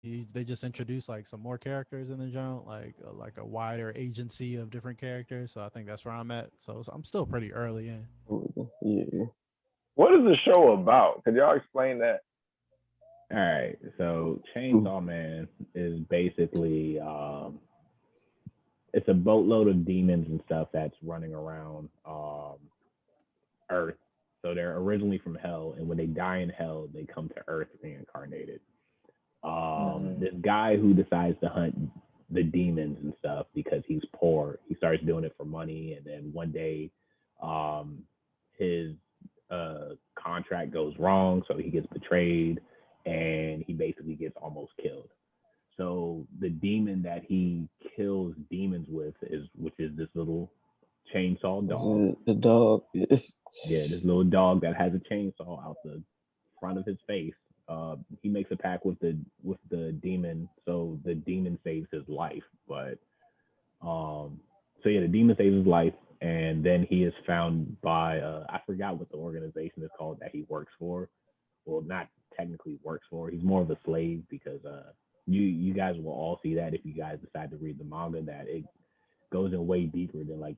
they just introduced like some more characters in the joint, like a wider agency of different characters. So I think that's where I'm at. So I'm still pretty early in. Yeah. What is the show about? Could y'all explain that? All right, so Chainsaw Man is basically it's a boatload of demons and stuff that's running around Earth. So they're originally from hell, and when they die in hell, they come to Earth reincarnated. Mm-hmm. This guy who decides to hunt the demons and stuff because he's poor, he starts doing it for money, and then one day, um, his contract goes wrong, so he gets betrayed, and he basically gets almost killed. So the demon that he kills demons with is, which is this little chainsaw dog. The dog. Yeah, this little dog that has a chainsaw out the front of his face. He makes a pact with the demon, so the demon saves his life. But so yeah, the demon saves his life, and then he is found by I forgot what the organization is called that he works for. Well, not technically works for. He's more of a slave because you guys will all see that if you guys decide to read the manga that it goes in way deeper than like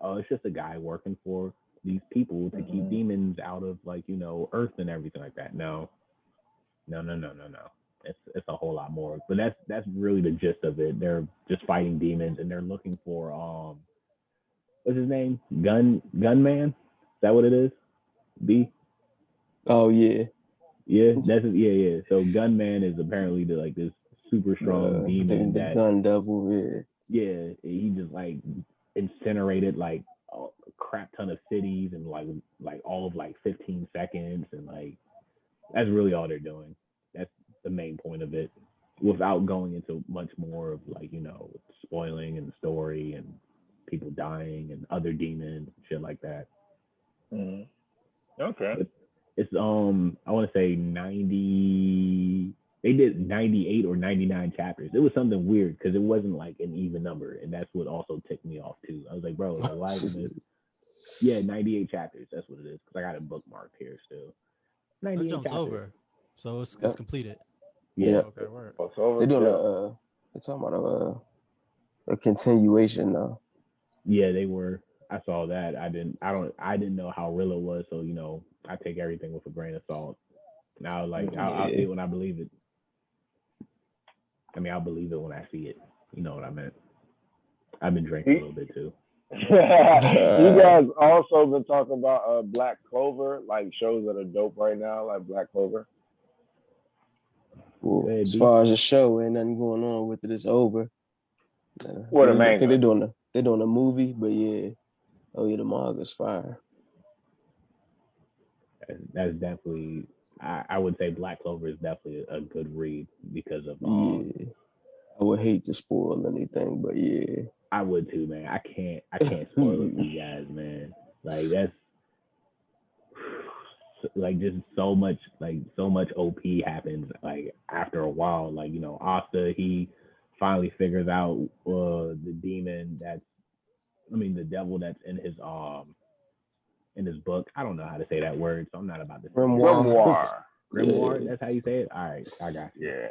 oh, it's just a guy working for these people to keep Mm-hmm. demons out of like Earth and everything like that. No, no, no, no, no, no. It's a whole lot more. But that's really the gist of it. They're just fighting demons and they're looking for what's his name? Gunman? Is that what it is? B? Oh yeah. Yeah, that's it. Yeah, yeah. So Gunman is apparently like this super strong demon The that gun devil. Yeah. yeah, he just like incinerated like a crap ton of cities in like all of like 15 seconds and like that's really all they're doing. That's the main point of it without going into much more of like, spoiling and the story and people dying and other demons, shit like that. Mm-hmm. Okay. But it's I want to say 90 they did 98 or 99 chapters. It was something weird because it wasn't like an even number and that's what also ticked me off too. I was like, bro, like why isn't this yeah, 98 chapters. That's what it is cuz I got it bookmarked here still. That 98 jump's chapters. over, so it's Yep. completed. Yeah. Yep. Okay, word. Oh, it's They're over. doing Yeah. they're talking about a continuation now. Yeah, they were. I saw that. I didn't know how real it was, so I take everything with a grain of salt. Now like I'll see Yeah. it when I believe it. I mean, I'll believe it when I see it. You know what I meant. I've been drinking a You little bit too. you guys also been talking about Black Clover, like shows that are dope right now, like Black Clover. Go Well, ahead, as B. far as the show, ain't nothing going on with it. It's over. What a I think manga. they're doing a movie, but yeah. Oh yeah, the manga's fire. That's definitely. I would say Black Clover is definitely a good read because of Yeah. I would hate to spoil anything, but yeah. I would too, man. I can't spoil it for you guys, man. Like that's like just so much OP happens like after a while. Like Asta he finally figures out the demon that's I mean the devil that's in his book. I don't know how to say that word, so I'm not about to say it. Grimoire. Grimoire. Grimoire, Yeah. that's how you say it. All right, I got you. Yeah.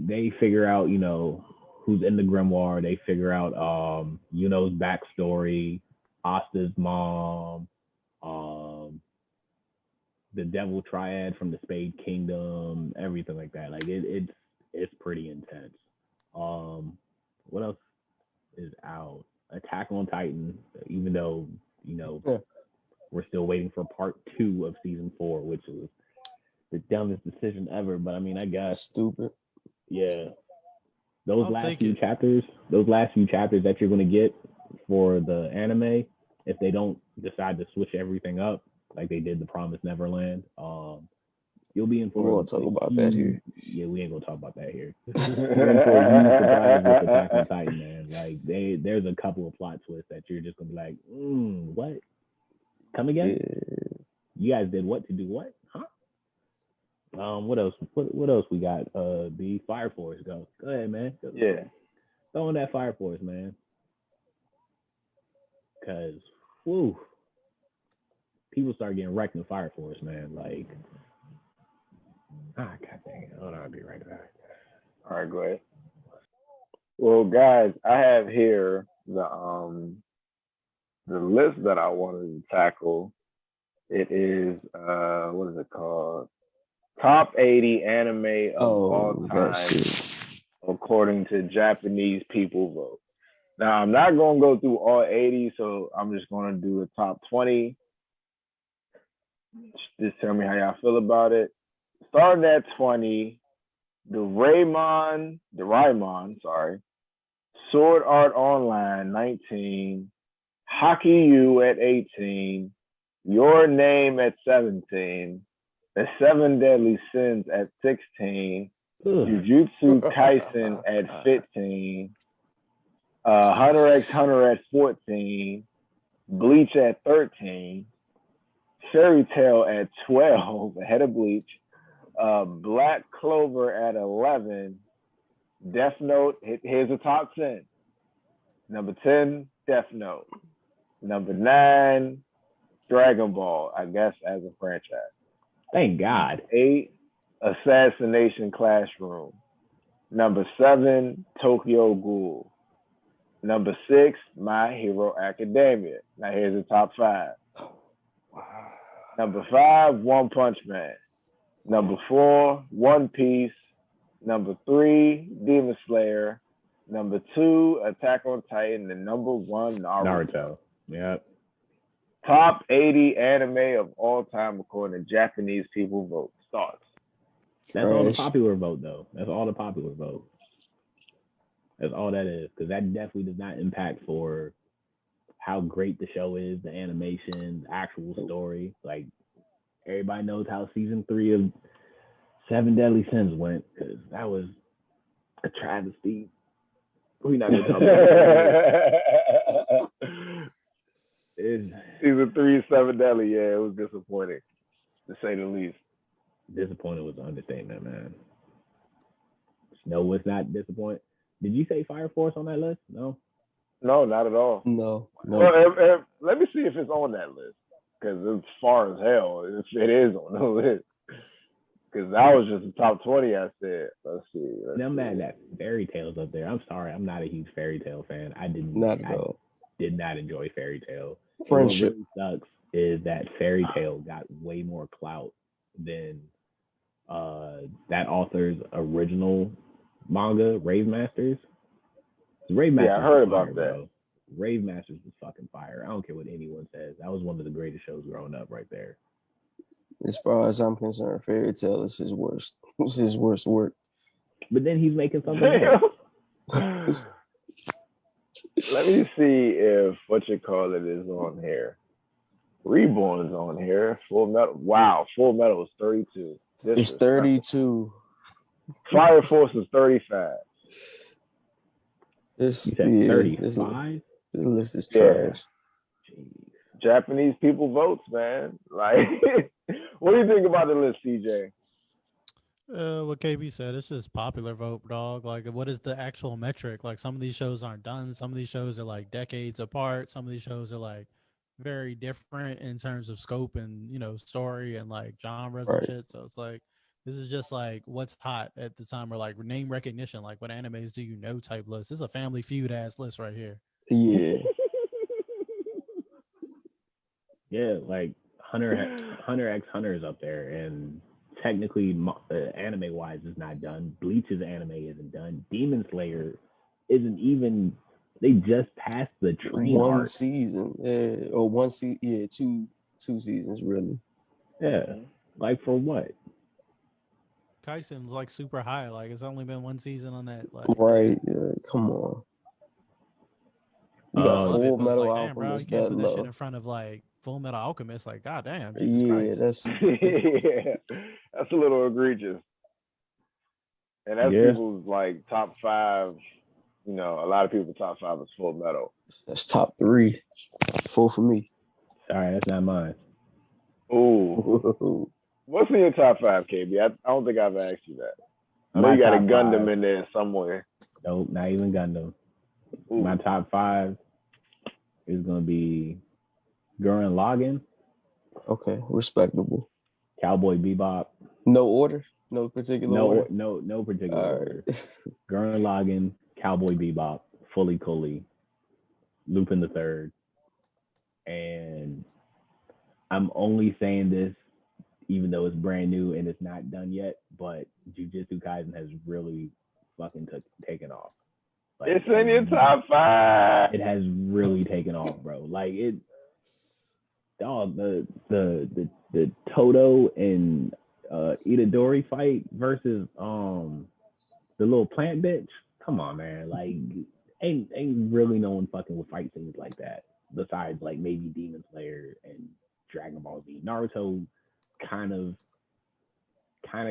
They figure out who's in the grimoire. They figure out Yuno's backstory, Asta's mom, um the devil triad from the Spade Kingdom, everything like that. Like it's pretty intense. Um, what else is out? Attack on Titan. Even though you know Yeah. we're still waiting for part 2 of season 4, which was the dumbest decision ever. But I mean, I guess Stupid. yeah, those I'll last take few it. chapters, that you're gonna get for the anime, if they don't decide to switch everything up like they did the Promised Neverland, you'll be in We for won't talk a about that huge. here. Yeah, we ain't gonna talk about that here. You're in for a huge surprise with Attack on Titan, man. Like there's a couple of plot twists that you're just gonna be like, what? Come again? Yeah. You guys did what to do what? Huh? What else? What else we got? The Fire Force. Go ahead, man. Yeah. Throw in that Fire Force, man. Cause, whew, people start getting wrecked in Fire Force, man. Like, god dang it. Hold on, I'll be right back. right, go ahead. Well, guys, I have here the list that I wanted to tackle. It is what is it called? Top 80 anime of all that time shit. according to Japanese people vote. Now I'm not gonna go through all 80, so I'm just gonna do the top 20. Just tell me how y'all feel about it. Starting at 20, the Raymond, sorry, Sword Art Online 19, Hockey U at 18, Your Name at 17, The Seven Deadly Sins at 16, Jujutsu Kaisen at 15, Hunter x Hunter at 14, Bleach at 13, Fairy Tail at 12, ahead of Bleach, Black Clover at 11, Death Note, here's the top 10. Number 10, Death Note. Number 9, Dragon Ball, I guess as a franchise. Thank God. 8, Assassination Classroom. Number 7, Tokyo Ghoul. Number 6, My Hero Academia. Now here's the top 5. Number 5, One Punch Man. Number 4, One Piece. Number 3, Demon Slayer. Number 2, Attack on Titan. And number 1, Naruto. Yep. Top 80 anime of all time according to Japanese people vote. Thoughts? That's all the popular vote, though. That's all the popular vote. That's all that is, because that definitely does not impact for how great the show is, the animation, the actual story. Like, everybody knows how season 3 of Seven Deadly Sins went, because that was a travesty. We're not gonna talk about it. Season 3, Seven Deadly, yeah, it was disappointing, to say the least. Disappointed was an understatement, man. Snow was not disappointed. Did you say Fire Force on that list? No. No, not at all. No. Well, let me see if it's on that list, because it's far as hell. It is on the list. Because that was just the top 20 I said. Let's see. I'm mad that Fairy Tail's up there. I'm sorry. I'm not a huge Fairy Tail fan. I did not enjoy Fairy Tail. Friendship. What really sucks is that Fairy Tail got way more clout than that author's original manga, Rave Masters. Rave Masters. Yeah, I heard fire, about that. bro. Rave Masters was fucking fire. I don't care what anyone says. That was one of the greatest shows growing up right there. As far as I'm concerned, Fairy Tail is his worst. It's his worst work. But then he's making something else. Let me see if what you call it is on here. Reborn is on here. Full Metal. Wow, Full Metal is 32. It's 32. Fire Force is 35. This 35. This list is trash. Japanese people votes, man. Like, what do you think about the list, CJ? What KB said, it's just popular vote, dog. Like, what is the actual metric? Like, some of these shows aren't done. Some of these shows are like decades apart. Some of these shows are like very different in terms of scope and, you know, story and like genres and shit. So it's like, this is just like what's hot at the time, or like name recognition. Like, what animes do you know type list. This is a Family Feud ass list right here. Yeah. Yeah, like Hunter x Hunter is up there, and technically anime wise is not done. Bleach's anime isn't done. Demon Slayer isn't even. They just passed the train arc. Season, or one season, yeah, two seasons really. Yeah, like for what? Kaisen's like super high. Like, it's only been one season on that. Like, right? Come on. You got Full Metal like, Alchemist bro, you can't that put that low. shit in front of like Full Metal Alchemist. Like, goddamn. That's yeah, that's a little egregious. And that's people's like top 5. You know, a lot of people top 5 is Full Metal. That's top 3. 4 for me. Sorry, that's not mine. Ooh. What's in your top 5, KB? I don't think I've asked you that. I know you got a Gundam in there somewhere. Nope, not even Gundam. Ooh. My top 5 is gonna be Gurren Lagann. Okay, respectable. Cowboy Bebop. No order? No particular order. No particular All order. right. Gurren Lagann, Cowboy Bebop, Fully Cooley, Lupin the Third, and I'm only saying this even though it's brand new and it's not done yet, but Jujutsu Kaisen has really fucking taken off. Like, It's in your top 5. It has really taken off, bro. Like it, dog. The Toto and Itadori fight versus the little plant bitch. Come on, man. Like ain't really no one fucking with fight scenes like that. Besides like maybe Demon Slayer and Dragon Ball Z. Naruto kind of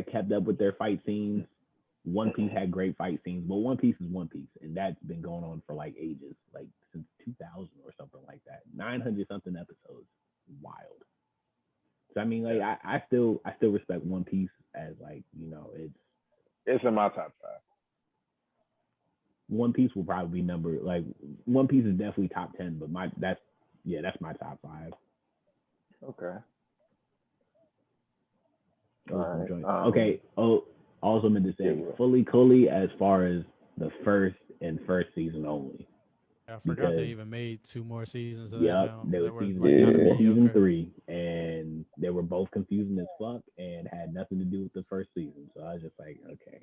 kept up with their fight scenes. One Piece had great fight scenes, but One Piece is One Piece, and that's been going on for like ages, like since 2000 or something like that. 900 something episodes, wild. So I mean, like I still respect One Piece as like, you know, it's in my top 5. One Piece will probably be One Piece is definitely top 10, but that's my top 5. Okay. Okay. Oh, also meant to say Fully Cooley as far as the first season only. I forgot they even made 2 more seasons of that. Now. They were like, season 3, and they were both confusing as fuck and had nothing to do with the first season. So I was just like, okay.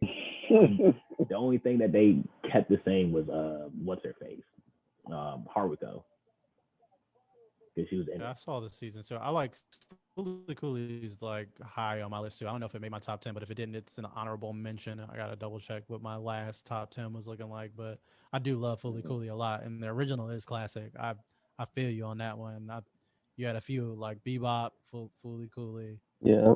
The only thing that they kept the same was what's her face, Haruko, because she was in it. I saw the season, so I like Fully Cooley's like high on my list too. I don't know if it made my top 10, but if it didn't, it's an honorable mention. I gotta double check what my last top 10 was looking like, but I do love Fully Cooley a lot, and the original is classic. I feel you on that one. You had a few like Bebop, Fully Cooley. Yeah.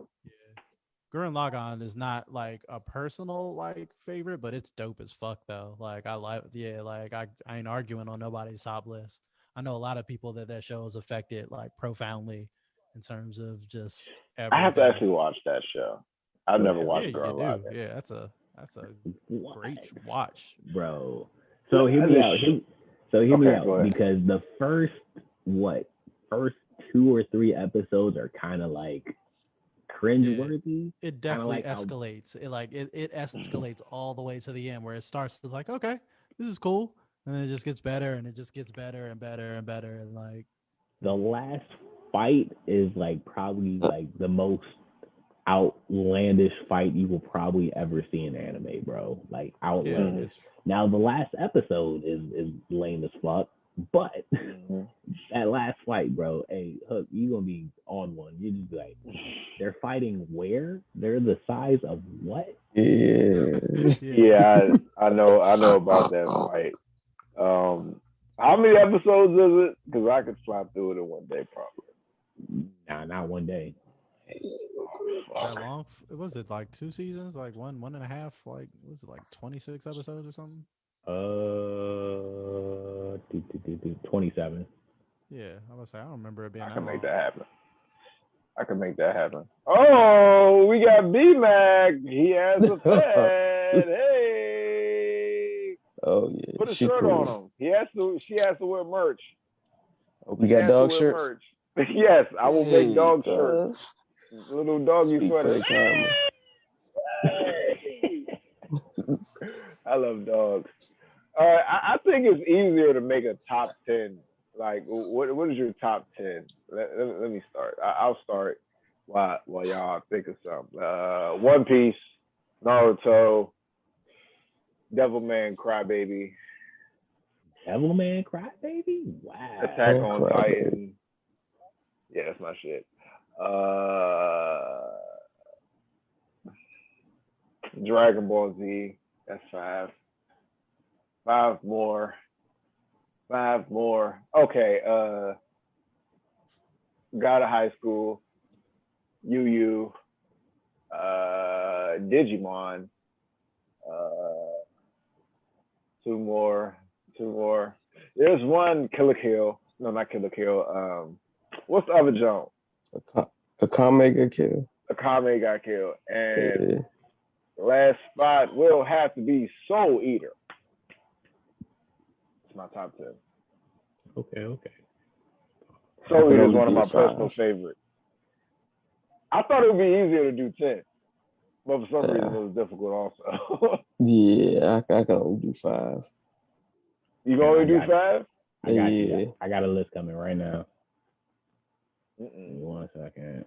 Gurren Lagann is not like a personal like favorite, but it's dope as fuck though. Like I ain't arguing on nobody's top list. I know a lot of people that show has affected like profoundly in terms of just everything. I have to actually watch that show. I've never watched Gurren Lagann. Yeah, that's a great watch, bro. So hear me out. Hear me out, because the first 2 or 3 episodes are kind of like cringeworthy. It definitely escalates. It escalates all the way to the end where it starts as like, okay, this is cool, and then it just gets better, and it just gets better and better and better, and like the last fight is like probably like the most outlandish fight you will probably ever see in anime, bro. Like outlandish. Now the last episode is lame as fuck, but that last fight, bro, hey Hook, you gonna be on one. You just be like, they're fighting where? They're the size of what? Yeah, I know about that fight. How many episodes is it? Because I could fly through it in one day, probably. Nah, not one day. That long? Was it like 2 seasons? Like 1.5? Like was it like 26 episodes or something? 27. Yeah, I was say I don't remember it being. I that can long. make that happen. Oh, we got B-Mac. He has a pet. Hey. Oh yeah. Put a shirt on him. She has to wear merch. Oh, we got dog shirts. Merch. Yes, I will make dog shirts. Little doggy sweater. I love dogs. I think it's easier to make a top 10. Like, what is your top 10? Let me start. I'll start while y'all think of something. One Piece, Naruto, Devilman Crybaby. Devilman Crybaby? Wow. Attack on Titan. Yeah, that's my shit. Dragon Ball Z. That's 5. 5 more. Okay. God of High School. Yu Yu. Digimon. 2 more. There's one Kill la Kill. No, not Kill la Kill. What's the other jump? Akame got killed. Akame got killed. And last spot will have to be Soul Eater. It's my top 10. Okay. Soul Eater is one of my personal favorites. I thought it would be easier to do 10. But for some reason, it was difficult also. Yeah, I can only do 5. You can only I do got- 5? I got you. Yeah. I got a list coming right now. Give me Mm-mm. 1 second.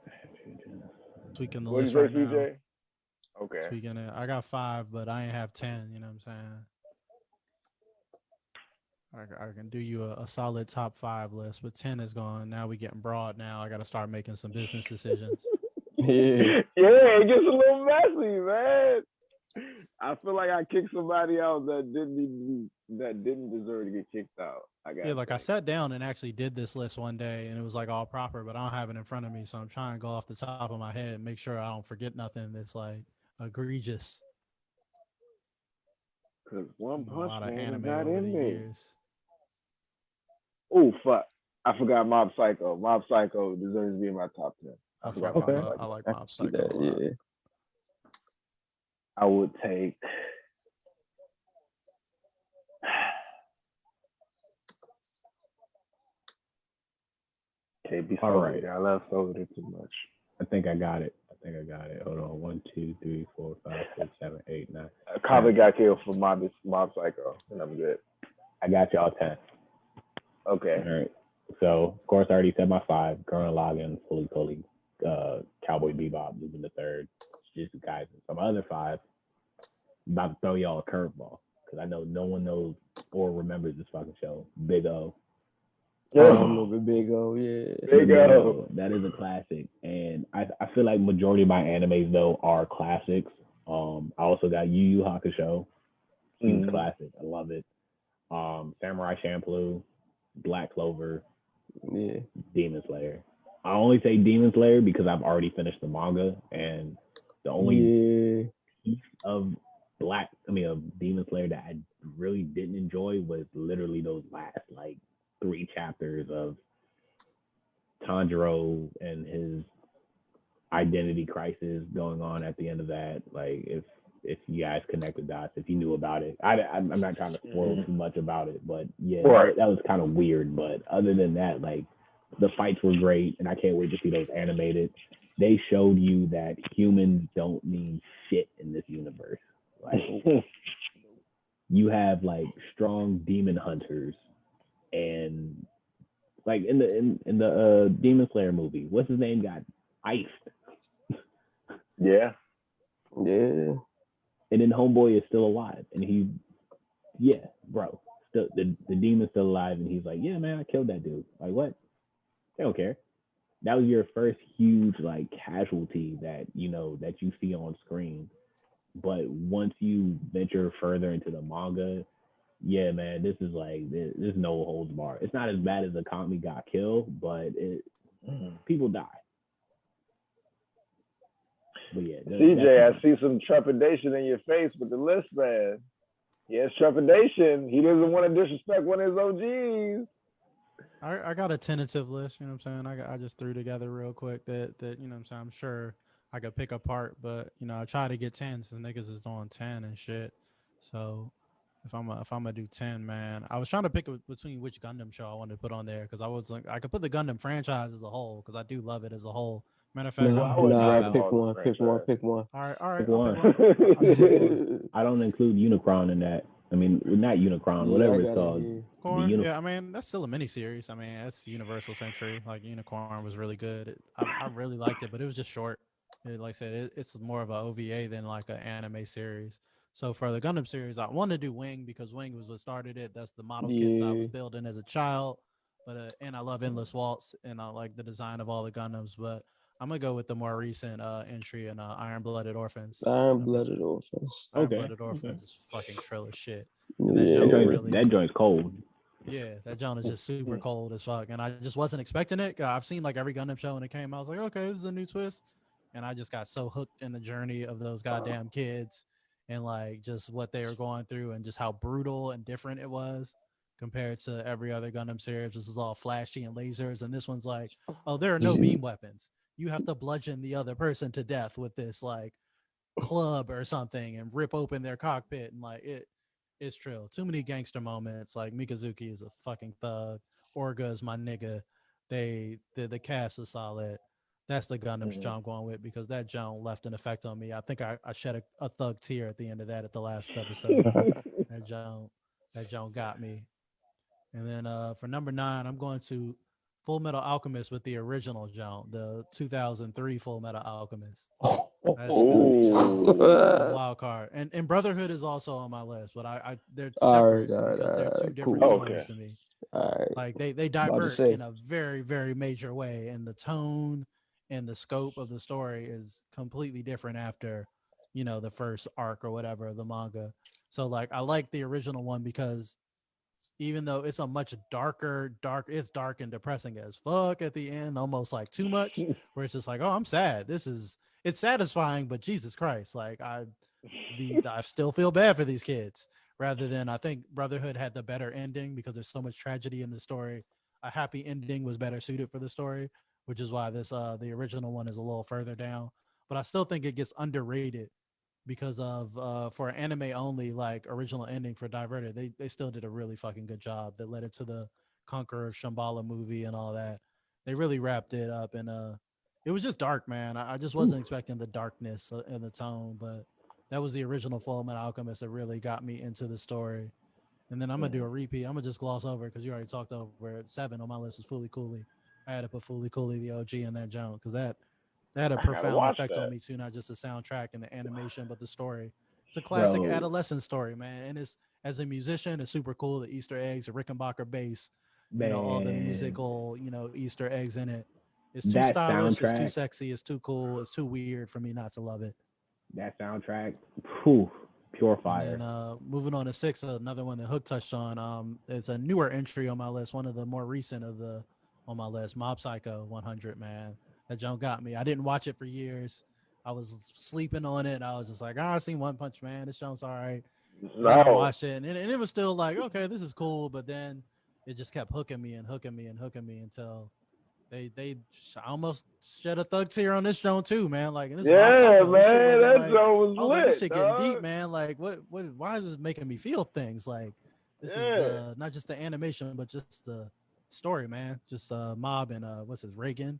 Tweaking the What list do you right say, now. CJ? Okay. Tweaking it. I got 5, but I ain't have 10. You know what I'm saying? I can do you a solid top 5 list, but 10 is gone. Now we getting broad. Now I got to start making some business decisions. Yeah. Yeah, it gets a little messy, man. I feel like I kicked somebody out that didn't deserve to get kicked out. Yeah, like I sat down and actually did this list one day, and it was like all proper, but I don't have it in front of me, so I'm trying to go off the top of my head and make sure I don't forget nothing that's like egregious. Because One A Punch lot of Man is anime not over the in me. years. Oh fuck! I forgot Mob Psycho. Mob Psycho deserves to be in my top 10. I forgot fuck Mob with Okay. I Psycho. like I Mob can see Psycho that. a lot. Yeah. I would take. Can't be All so right. I love over there too much. I think I got it. Hold on. 1, 2, 3, 4, 5, 6, 7, 8, 9. Kaveh got killed for Mob Psycho, and I'm good. I got y'all 10. Okay. All right. So of course I already said my 5. Gurren Lagann, Fully Fully, Cowboy Bebop, Lupin the Third, Jujutsu Kaisen. So my other 5, I'm about to throw y'all a curveball because I know no one knows or remembers this fucking show. Big O. I remember Big O. Yeah. Big O. That is a classic, and I feel like majority of my animes though are classics. I also got Yu Yu Hakusho, huge classic. I love it. Samurai Champloo, Black Clover, Yeah. Demon Slayer. I only say Demon Slayer because I've already finished the manga, and the only Yeah. piece of Demon Slayer that I really didn't enjoy was literally those last like 3 chapters of Tanjiro and his identity crisis going on at the end of that. Like if you guys connect the dots, if you knew about it, I'm not trying to spoil too much about it, but yeah, Right. that was kind of weird. But other than that, like the fights were great, and I can't wait to see those animated. They showed you that humans don't mean shit in this universe. Like you have like strong demon hunters, and like in the Demon Slayer movie, what's his name got iced, Yeah. Yeah. and then Homeboy is still alive, and still the demon's still alive, and he's like, yeah, man, I killed that dude. Like what? They don't care. That was your first huge like casualty that that you see on screen. But once you venture further into the manga, yeah, man, this is like there's no holds bar. It's not as bad as Akami got killed, but people die. But yeah, CJ, I see some trepidation in your face with the list, man. Yes, trepidation. He doesn't want to disrespect one of his OGs. I got a tentative list, you know what I'm saying? I just threw together real quick that you know what I'm saying, I'm sure I could pick apart, but I try to get 10 since niggas is doing 10 and shit. So if I'm gonna do 10, man, I was trying to pick between which Gundam show I wanted to put on there because I was like I could put the Gundam franchise as a whole because I do love it as a whole. Matter of fact, Nah, I would nah, Dragon pick Ball one, pick one, franchise. pick one. all right, I'll Pick pick one. one. I don't include Unicron in that. I mean, not Unicron, Yeah, whatever I it's got it called. here. Unicorn, yeah, I mean that's still a miniseries. I mean that's Universal Century. Like Unicorn was really good. I really liked it, but it was just short. Like I said, it's more of a OVA than like an anime series. So for the Gundam series, I wanted to do Wing because Wing was what started it. That's the model kits I was Yeah. building as a child. But and I love Endless Waltz and I like the design of all the Gundams. But I'm gonna go with the more recent entry in Iron Blooded Orphans. Iron Blooded Orphans. Iron Okay. Blooded Orphans is fucking trill as shit. Yeah. That joint's cold. Yeah, that John is just super cold as fuck, and I just wasn't expecting it. I've seen like every Gundam show when it came out. I was like, okay, this is a new twist, and I just got so hooked in the journey of those goddamn kids, and like just what they were going through, and just how brutal and different it was compared to every other Gundam series. This is all flashy and lasers, and this one's like, oh, there are no Yeah. beam weapons. You have to bludgeon the other person to death with this like club or something and rip open their cockpit, and like it's trill. Too many gangster moments. Like Mikazuki is a fucking thug. Orga is my nigga. The cast is solid. That's the Gundam Mhm. show I'm going with because that Joan left an effect on me. I think I shed a thug tear at the end of that at the last episode. That Joan got me. And then for number 9, I'm going to Full Metal Alchemist with the original Joan, the 2003 Full Metal Alchemist. That's just gonna be a Ooh. wild card. And Brotherhood is also on my list, but I they're All right, separate all right, because they're all two right, different cool. stories Okay. to me. All right, Like they about to divert say. in a very, very major way, and the tone and the scope of the story is completely different after, the first arc or whatever of the manga. So like I like the original one because even though it's a much it's dark and depressing as fuck at the end, almost like too much, where it's just like, oh, I'm sad. It's satisfying, but Jesus Christ, like I still feel bad for these kids. Rather than, I think Brotherhood had the better ending because there's so much tragedy in the story. A happy ending was better suited for the story, which is why the original one is a little further down. But I still think it gets underrated because of for anime only like original ending for Diverted, they still did a really fucking good job that led it to the Conqueror of Shambhala movie and all that. They really wrapped it up, and it was just dark, man. I just wasn't expecting the darkness and the tone, but that was the original Full Metal Alchemist that really got me into the story. And then I'm gonna do a repeat. I'm gonna just gloss over because you already talked over it. 7 on my list is Fully Cooley. I had to put Fully Cooley the OG in that jump because that had a I gotta profound watch effect on that. me too, not just the soundtrack and the animation, but the story. It's a classic Bro, adolescent story, man. And it's as a musician, it's super cool. The Easter eggs, the Rickenbacker bass, all the man, musical, Easter eggs in it. It's too that stylish, it's too soundtrack, sexy, it's too cool, it's too weird for me not to love it. that soundtrack, whew, pure And then fire. moving on to 6, another one that Hook touched on. It's a newer entry on my list, one of the more recent of the on my list. Mob Psycho 100, man. That junk got me. I didn't watch it for years. I was sleeping on it. I was just like, I seen One Punch Man. This junk's all right. And then I No. watched it, and it was still like, okay, this is cool. But then it just kept hooking me and hooking me and hooking me until they almost shed a thug tear on this joint too, man. Like, and this Mob Yeah, Psycho, this shit man, wasn't that like, show was I was like, this lit, shit getting deep, dog. man. Like, why is this making me feel things? Like, this is Yeah. the not just the animation, but just the story, man. Just Mob and what's his Reagan,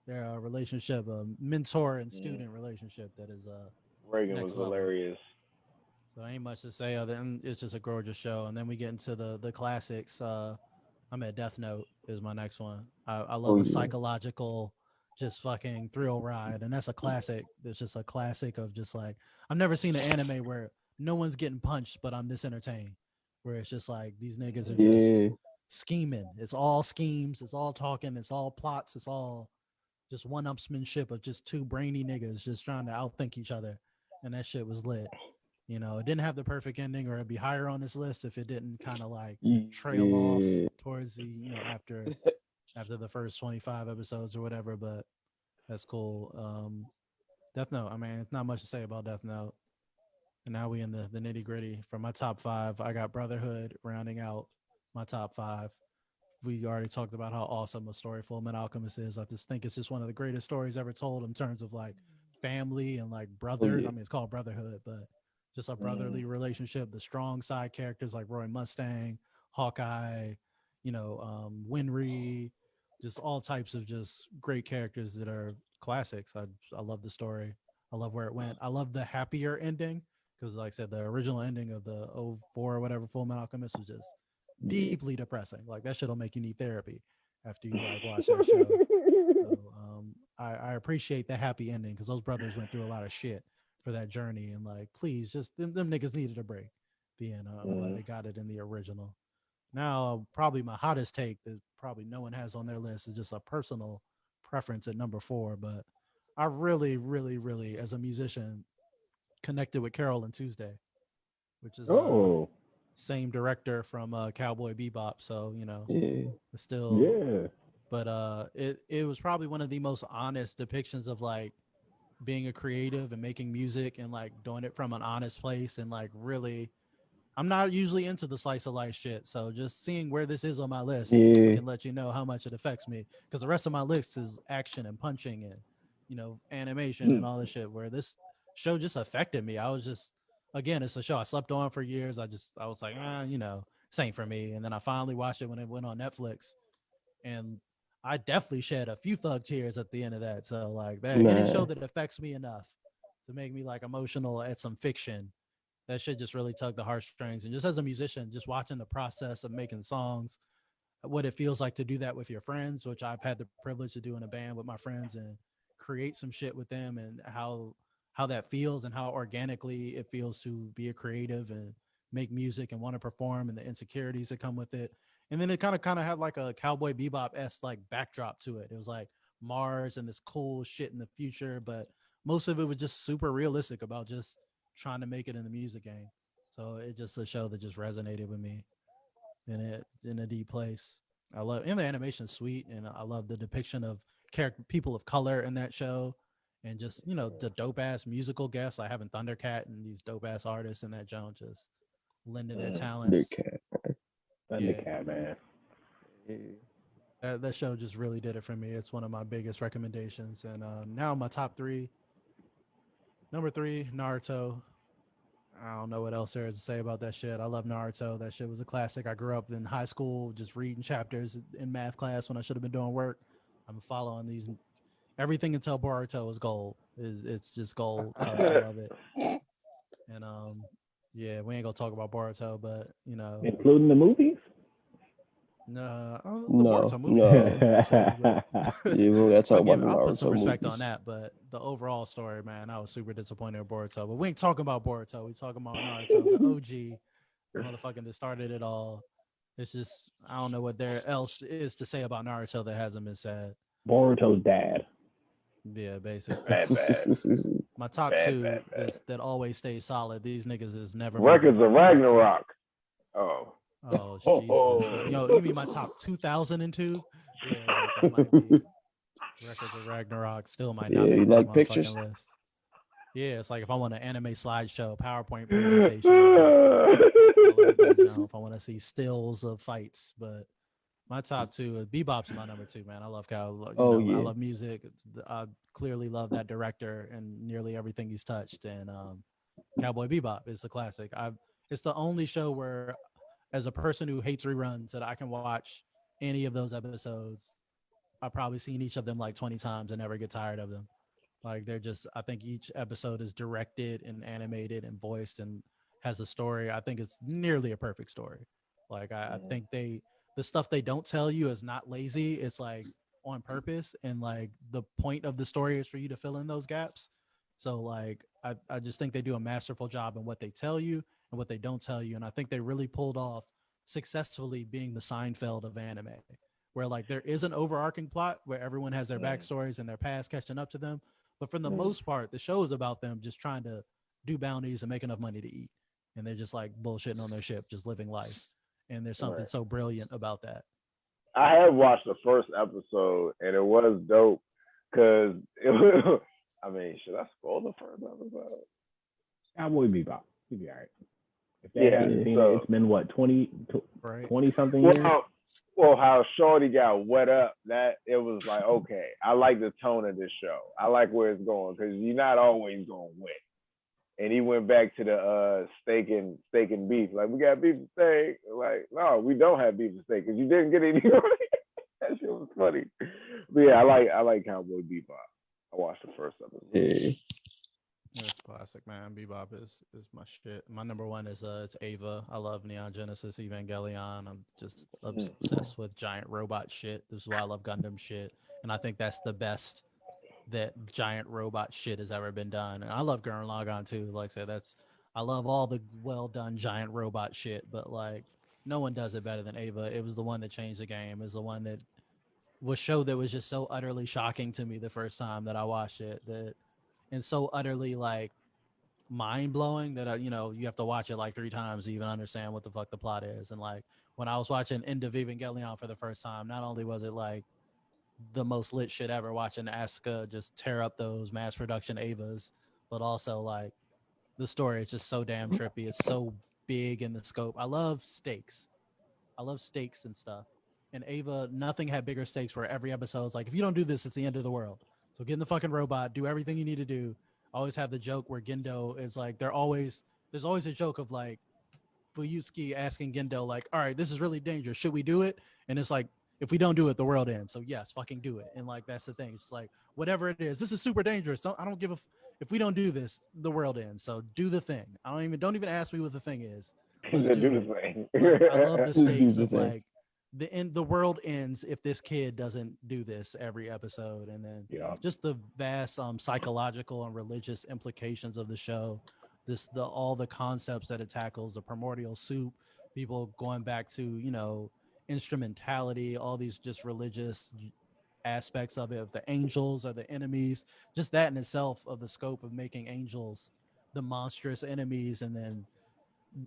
their relationship, mentor and Mm. student relationship that is Reagan was next level. hilarious. So ain't much to say other than it's just a gorgeous show. And then we get into the classics. I'm at Death Note is my next one. I Oh love a yeah, psychological, just fucking thrill ride, and that's a classic. There's just a classic of just like I've never seen an anime where no one's getting punched, but I'm this entertained. Where it's just like these niggas are just yeah, scheming. It's all schemes. It's all talking. It's all plots. It's all just one-upsmanship of just two brainy niggas just trying to outthink each other, and that shit was lit. It didn't have the perfect ending, or it'd be higher on this list if it didn't kind of like trail off yeah. towards the after the first 25 episodes or whatever. But that's cool. Death Note. I mean, it's not much to say about Death Note. And now we in the nitty gritty. For my top 5, I got Brotherhood rounding out my top 5. We already talked about how awesome a story Full Metal Alchemist is. I just think it's just one of the greatest stories ever told in terms of like family and like Oh brother. yeah, I mean, it's called Brotherhood, but just a Mm. brotherly relationship. The strong side characters like Roy Mustang, Hawkeye, Winry, just all types of just great characters that are classics. I love the story. I love where it went. I love the happier ending because, like I said, the original ending of the '04 or whatever Full Metal Alchemist was just yeah. deeply depressing. Like that shit'll make you need therapy after you like watch that show. So I appreciate the happy ending because those brothers went through a lot of shit for that journey, and like please just them niggas needed a break. The end. I'm glad Mm. they got it in the original. Now probably my hottest take that probably no one has on their list is just a personal preference at number 4, but I really, really, really, as a musician, connected with Carol and Tuesday, which is Oh, same director from Cowboy Bebop. So Yeah, it's still, yeah. but it was probably one of the most honest depictions of like being a creative and making music and like doing it from an honest place and like really. I'm not usually into the slice of life shit, so just seeing where this is on my list yeah, can let you know how much it affects me. Because the rest of my list is action and punching and animation and Mm. all this shit. Where this show just affected me. I was just again, it's a show I slept on for years. I was like, this ain't for me. And then I finally watched it when it went on Netflix, and I definitely shed a few thug tears at the end of that. So like that any show Man, that affects me enough to make me like emotional at some fiction, that shit just really tug the heartstrings. And just as a musician, just watching the process of making songs, what it feels like to do that with your friends, which I've had the privilege to do in a band with my friends and create some shit with them, and how that feels and how organically it feels to be a creative and make music and want to perform, and the insecurities that come with it. And then it kind of had like a Cowboy Bebop-esque like backdrop to it. It was like Mars and this cool shit in the future, but most of it was just super realistic about just trying to make it in the music game. So it just a show that just resonated with me in a deep place. I love, and the animation's sweet, and I love the depiction of character people of color in that show, and just the dope ass musical guests like having Thundercat and these dope ass artists in that joint just lending their Big talents. Cat. Yeah, Thundercat, man. that show just really did it for me. It's one of my biggest recommendations, and now my top three. Number three, Naruto. I don't know what else there is to say about that shit. I love Naruto. That shit was a classic. I grew up in high school just reading chapters in math class when I should have been doing work. I'm following these. Everything until Boruto is gold. It's just gold. I love it. And yeah, we ain't gonna talk about Boruto, but Including the movies? nah, the No, Boruto movie no. good actually, but Yeah, we gotta talk about the I'll put some Naruto respect on movies. that. But the overall story, man, I was super disappointed in Boruto. But we ain't talking about Boruto. We talking about Naruto, the OG, the motherfucking that started it all. It's just I don't know what there else is to say about Naruto that hasn't been said. Boruto's dad. Yeah, basically. Bad, bad, My top bad, two bad, bad. that always stay solid. These niggas is never moving Records of from my top two. Ragnarok. Oh. Oh Jesus! Oh. You mean my top 2002? Yeah, like that might be Records of Ragnarok. Still might Yeah, not you make my like pictures? motherfucking list. Yeah, it's like if I want an anime slideshow, PowerPoint presentation. I like that. If I want to see stills of fights, but my top two is Bebop's my number two, man. I love Oh I yeah. love music. I clearly love that director and nearly everything he's touched. And Cowboy Bebop is a classic. It's the only show where, as a person who hates reruns, that I can watch any of those episodes. I've probably seen each of them like 20 times and never get tired of them. Like they're just, I think each episode is directed and animated and voiced and has a story. I think it's nearly a perfect story. Like I think the stuff they don't tell you is not lazy. It's like on purpose, and like the point of the story is for you to fill in those gaps. So like I just think they do a masterful job in what they tell you and what they don't tell you. And I think they really pulled off successfully being the Seinfeld of anime, where like there is an overarching plot where everyone has their backstories and their past catching up to them, but for the most part, the show is about them just trying to do bounties and make enough money to eat. And they're just like bullshitting on their ship, just living life. And there's something Right. so brilliant about that. I have watched the first episode and it was dope because it was, I mean, should I spoil the first episode? Cowboy Bebop. He'd be all right. If they Yeah. haven't seen So, it, it's been what, 20, Right. 20 something years? well, how Shorty got wet up, that it was like, okay, I like the tone of this show. I like where it's going because you're not always going wet. And he went back to the steak and beef. Like, we got beef and steak. Like, no, we don't have beef and steak because you didn't get any. That shit was funny. But yeah, I like Cowboy Bebop. I watched the first episode. Yeah. It's classic, man. Bebop is my shit. My number one is it's Ava. I love Neon Genesis Evangelion. I'm just obsessed with giant robot shit. This is why I love Gundam shit. And I think that's the best that giant robot shit has ever been done. And I love Gurren Lagann too. Like I said, I love all the well done giant robot shit, but like no one does it better than Ava. It was the one that changed the game. It was the one that was show that was just so utterly shocking to me the first time that I watched it, that and so utterly like mind blowing that you have to watch it like 3 times to even understand what the fuck the plot is. And like when I was watching End of Evangelion for the first time, not only was it like the most lit shit ever watching Asuka just tear up those mass production Avas, but also like the story is just so damn trippy. It's so big in the scope. I love stakes. I love stakes and stuff. And Ava, nothing had bigger stakes where every episode is like, if you don't do this, it's the end of the world. So get in the fucking robot, do everything you need to do. I always have the joke where Gendo is like, there's always a joke of like Fuyusuki asking Gendo, like, all right, this is really dangerous. Should we do it? And it's like, if we don't do it, the world ends. So yes, fucking do it. And like that's the thing. It's like whatever it is, this is super dangerous. I don't give a if we don't do this, the world ends. So do the thing. Don't even ask me what the thing is. Let's do the it. thing. Like, I love the Just do stakes the of thing. like the world ends if this kid doesn't do this every episode, and then Yeah. just the vast psychological and religious implications of the show. All the concepts that it tackles, the primordial soup, people going back to instrumentality, all these just religious aspects of it, of the angels or the enemies, just that in itself of the scope of making angels the monstrous enemies, and then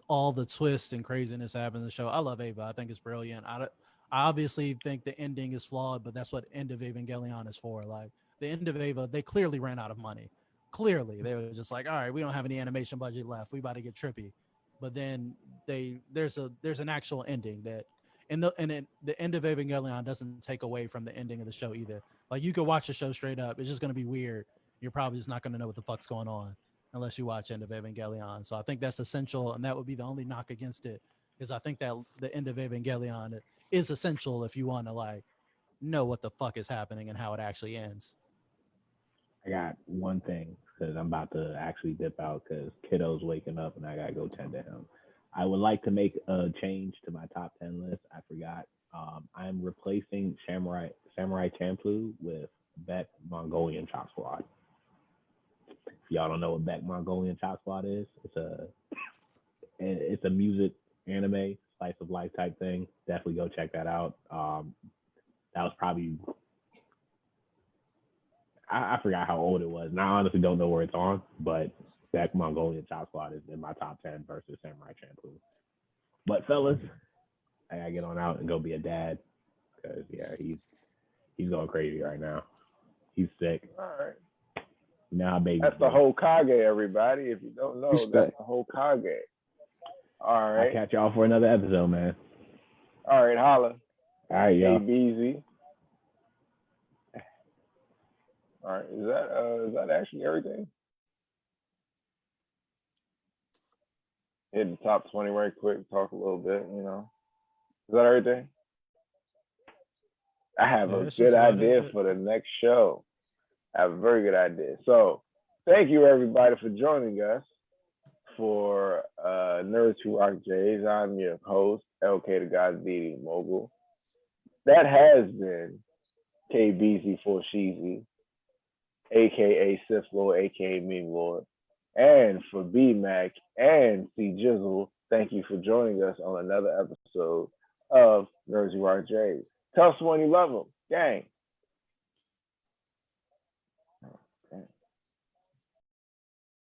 all the twist and craziness happens in the show. I love Ava. I think it's brilliant. I obviously think the ending is flawed, but that's what End of Evangelion is for. Like the end of Ava, they clearly ran out of money. Clearly, they were just like, all right, we don't have any animation budget left. We about to get trippy. But then there's an actual ending that the end of Evangelion doesn't take away from the ending of the show either. Like you could watch the show straight up. It's just gonna be weird. You're probably just not gonna know what the fuck's going on unless you watch End of Evangelion. So I think that's essential, and that would be the only knock against it. Is I think that the End of Evangelion is essential if you want to like know what the fuck is happening and how it actually ends. I got one thing because I'm about to actually dip out because kiddo's waking up and I gotta go tend to him. I would like to make a change to my top 10 list. I forgot. I'm replacing Samurai Champloo with Beck Mongolian Chop Squad. Y'all don't know what Beck Mongolian Chop Squad is? It's a music anime slice of life type thing. Definitely go check that out. That was probably I forgot how old it was. And I honestly don't know where it's on, but Beck Mongolian Chop Squad is in my top 10 versus Samurai Champloo. But fellas, I gotta get on out and go be a dad because yeah, he's going crazy right now. He's sick. All right. Now, baby. That's the Hokage, everybody. If you don't know, Respect. that's the Hokage. All right. I'll catch y'all for another episode, man. All right, holla. All right, Hey, y'all. BZ. All right, is that actually everything? Hit the top 20 right quick, talk a little bit, Is that everything? I have a it's good just about idea it. for the next show. I have a very good idea. So thank you everybody for joining us for Nerds Who Rock Jays. I'm your host, LK the God Beating Mogul. That has been KBZ4 Sheezy, aka Sith Lord, aka Meme Lord. And for B Mac and C Jizzle, thank you for joining us on another episode of Nerds Who Rock Jays. Tell someone you love them. Gang.